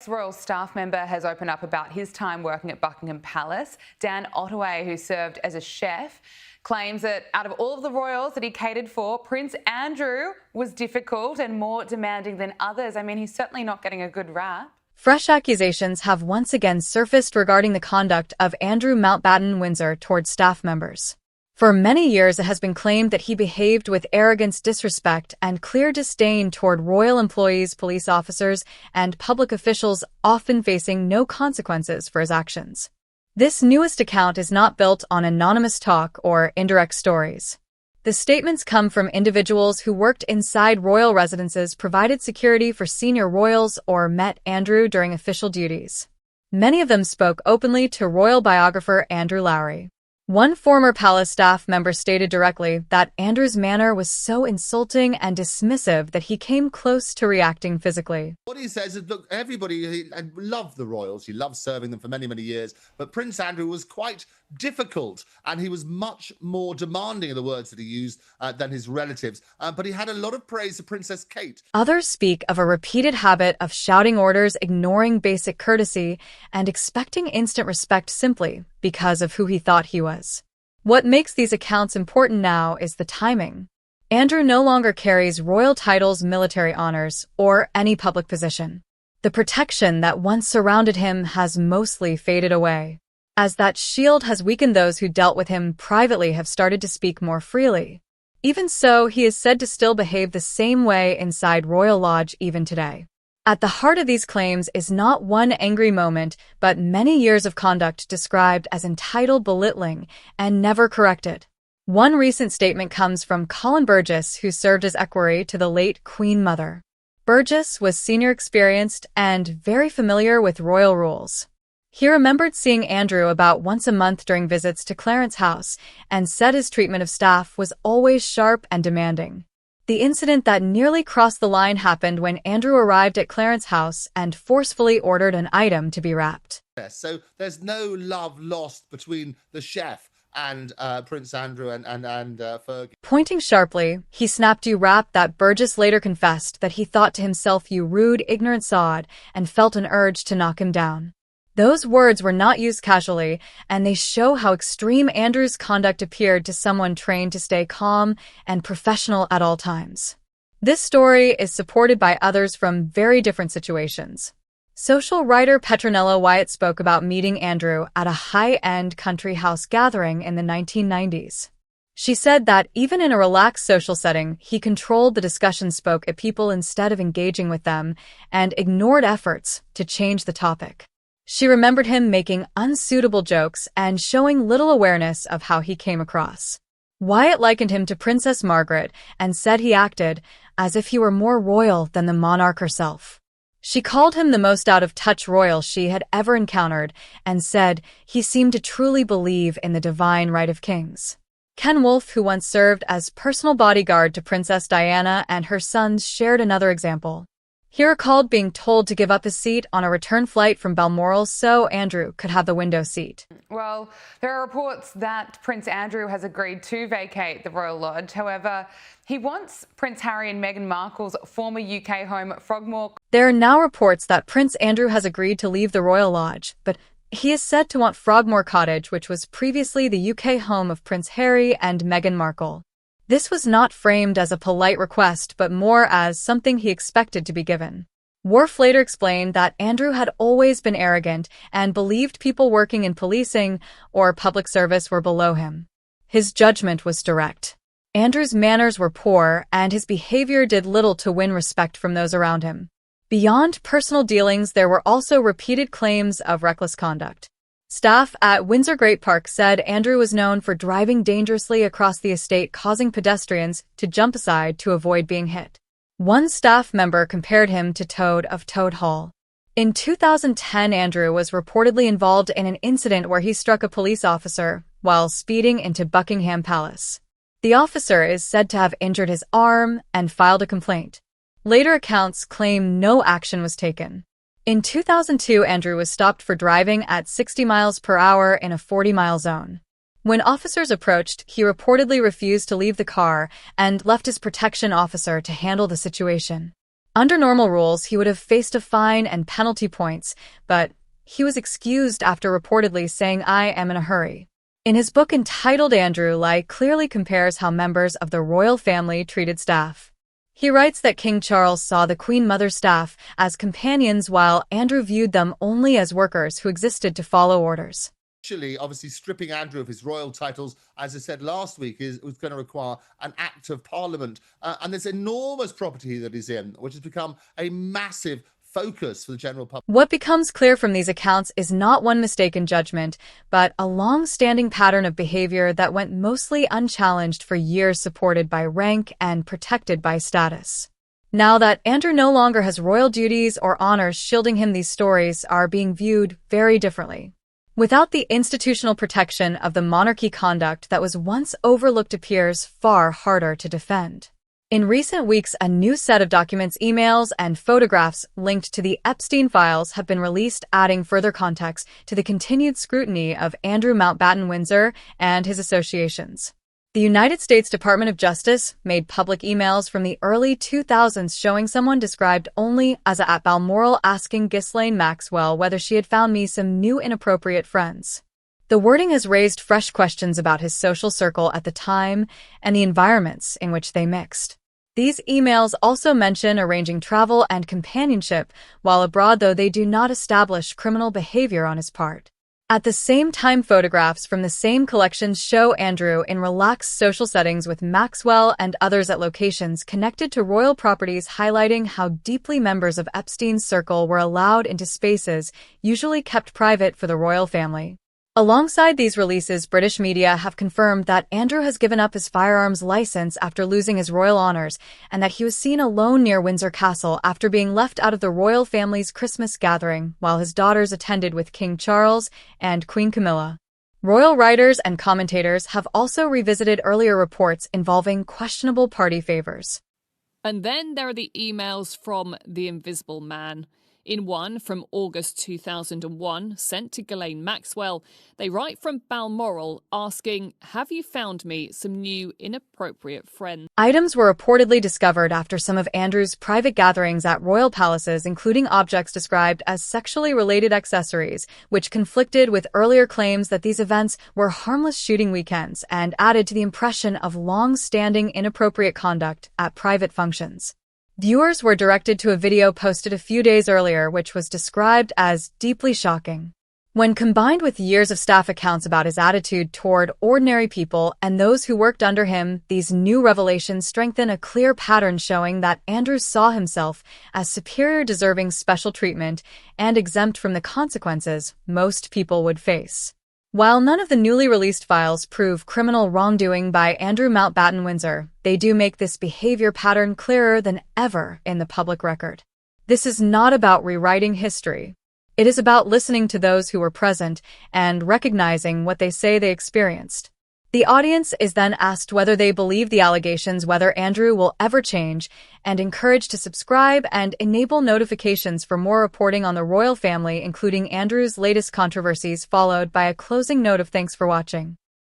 Royal staff member has opened up about his time working at Buckingham Palace. Dan Ottaway, who served as a chef, claims that out of all of the royals that he catered for, Prince Andrew was difficult and more demanding than others. I mean, he's certainly not getting a good rap. Fresh accusations have once again surfaced regarding the conduct of Andrew Mountbatten Windsor towards staff members. For many years, it has been claimed that he behaved with arrogance, disrespect, and clear disdain toward royal employees, police officers, and public officials, often facing no consequences for his actions. This newest account is not built on anonymous talk or indirect stories. The statements come from individuals who worked inside royal residences, provided security for senior royals, or met Andrew during official duties. Many of them spoke openly to royal biographer Andrew Lowry. One former palace staff member stated directly that Andrew's manner was so insulting and dismissive that he came close to reacting physically. What he says is, look, everybody loved the royals. He loved serving them for many, many years. But Prince Andrew was quite difficult, and he was much more demanding of the words that he used than his relatives. But he had a lot of praise for Princess Kate. Others speak of a repeated habit of shouting orders, ignoring basic courtesy, and expecting instant respect simply because of who he thought he was. What makes these accounts important now is the timing. Andrew no longer carries royal titles, military honors, or any public position. The protection that once surrounded him has mostly faded away. As that shield has weakened, those who dealt with him privately have started to speak more freely. Even so, he is said to still behave the same way inside Royal Lodge even today. At the heart of these claims is not one angry moment, but many years of conduct described as entitled, belittling, and never corrected. One recent statement comes from Colin Burgess, who served as equerry to the late Queen Mother. Burgess was senior, experienced, and very familiar with royal rules. He remembered seeing Andrew about once a month during visits to Clarence House and said his treatment of staff was always sharp and demanding. The incident that nearly crossed the line happened when Andrew arrived at Clarence House and forcefully ordered an item to be wrapped. So there's no love lost between the chef and Prince Andrew and Fergie. Pointing sharply, he snapped, "You wrap that." Burgess later confessed that he thought to himself, "You rude, ignorant sod," and felt an urge to knock him down. Those words were not used casually, and they show how extreme Andrew's conduct appeared to someone trained to stay calm and professional at all times. This story is supported by others from very different situations. Social writer Petronella Wyatt spoke about meeting Andrew at a high-end country house gathering in the 1990s. She said that even in a relaxed social setting, he controlled the discussion, spoke at people instead of engaging with them, and ignored efforts to change the topic. She remembered him making unsuitable jokes and showing little awareness of how he came across. Wyatt likened him to Princess Margaret and said he acted as if he were more royal than the monarch herself. She called him the most out-of-touch royal she had ever encountered and said he seemed to truly believe in the divine right of kings. Ken Wolfe, who once served as personal bodyguard to Princess Diana and her sons, shared another example. He recalled being told to give up his seat on a return flight from Balmoral so Andrew could have the window seat. Well, there are reports that Prince Andrew has agreed to vacate the Royal Lodge. However, he wants Prince Harry and Meghan Markle's former UK home, Frogmore. There are now reports that Prince Andrew has agreed to leave the Royal Lodge, but he is said to want Frogmore Cottage, which was previously the UK home of Prince Harry and Meghan Markle. This was not framed as a polite request, but more as something he expected to be given. Worf later explained that Andrew had always been arrogant and believed people working in policing or public service were below him. His judgment was direct. Andrew's manners were poor, and his behavior did little to win respect from those around him. Beyond personal dealings, there were also repeated claims of reckless conduct. Staff at Windsor Great Park said Andrew was known for driving dangerously across the estate, causing pedestrians to jump aside to avoid being hit. One staff member compared him to Toad of Toad Hall. In 2010, Andrew was reportedly involved in an incident where he struck a police officer while speeding into Buckingham Palace. The officer is said to have injured his arm and filed a complaint. Later accounts claim no action was taken. In 2002, Andrew was stopped for driving at 60 miles per hour in a 40-mile zone. When officers approached, he reportedly refused to leave the car and left his protection officer to handle the situation. Under normal rules, he would have faced a fine and penalty points, but he was excused after reportedly saying, "I am in a hurry." In his book entitled Andrew Lie clearly compares how members of the royal family treated staff. He writes that King Charles saw the Queen Mother's staff as companions while Andrew viewed them only as workers who existed to follow orders. Obviously, stripping Andrew of his royal titles, as I said last week, was going to require an act of parliament. And this enormous property that he's in, which has become a massive focus for the general public. What becomes clear from these accounts is not one mistaken judgment, but a long-standing pattern of behavior that went mostly unchallenged for years, supported by rank and protected by status. Now that Andrew no longer has royal duties or honors shielding him, these stories are being viewed very differently. Without the institutional protection of the monarchy, conduct that was once overlooked appears far harder to defend. In recent weeks, a new set of documents, emails, and photographs linked to the Epstein files have been released, adding further context to the continued scrutiny of Andrew Mountbatten Windsor and his associations. The United States Department of Justice made public emails from the early 2000s showing someone described only as a at Balmoral asking Ghislaine Maxwell whether she had found me some new inappropriate friends. The wording has raised fresh questions about his social circle at the time and the environments in which they mixed. These emails also mention arranging travel and companionship while abroad, though they do not establish criminal behavior on his part. At the same time, photographs from the same collections show Andrew in relaxed social settings with Maxwell and others at locations connected to royal properties, highlighting how deeply members of Epstein's circle were allowed into spaces usually kept private for the royal family. Alongside these releases, British media have confirmed that Andrew has given up his firearms license after losing his royal honors, and that he was seen alone near Windsor Castle after being left out of the royal family's Christmas gathering, while his daughters attended with King Charles and Queen Camilla. Royal writers and commentators have also revisited earlier reports involving questionable party favors. And then there are the emails from the Invisible Man. In one from August 2001, sent to Ghislaine Maxwell, they write from Balmoral asking, "Have you found me some new inappropriate friends?" Items were reportedly discovered after some of Andrew's private gatherings at royal palaces, including objects described as sexually related accessories, which conflicted with earlier claims that these events were harmless shooting weekends and added to the impression of long-standing inappropriate conduct at private functions. Viewers were directed to a video posted a few days earlier, which was described as deeply shocking. When combined with years of staff accounts about his attitude toward ordinary people and those who worked under him, these new revelations strengthen a clear pattern showing that Andrew saw himself as superior, deserving special treatment, and exempt from the consequences most people would face. While none of the newly released files prove criminal wrongdoing by Andrew Mountbatten Windsor, they do make this behavior pattern clearer than ever in the public record. This is not about rewriting history. It is about listening to those who were present and recognizing what they say they experienced. The audience is then asked whether they believe the allegations, whether Andrew will ever change, and encouraged to subscribe and enable notifications for more reporting on the royal family, including Andrew's latest controversies, followed by a closing note of thanks for watching.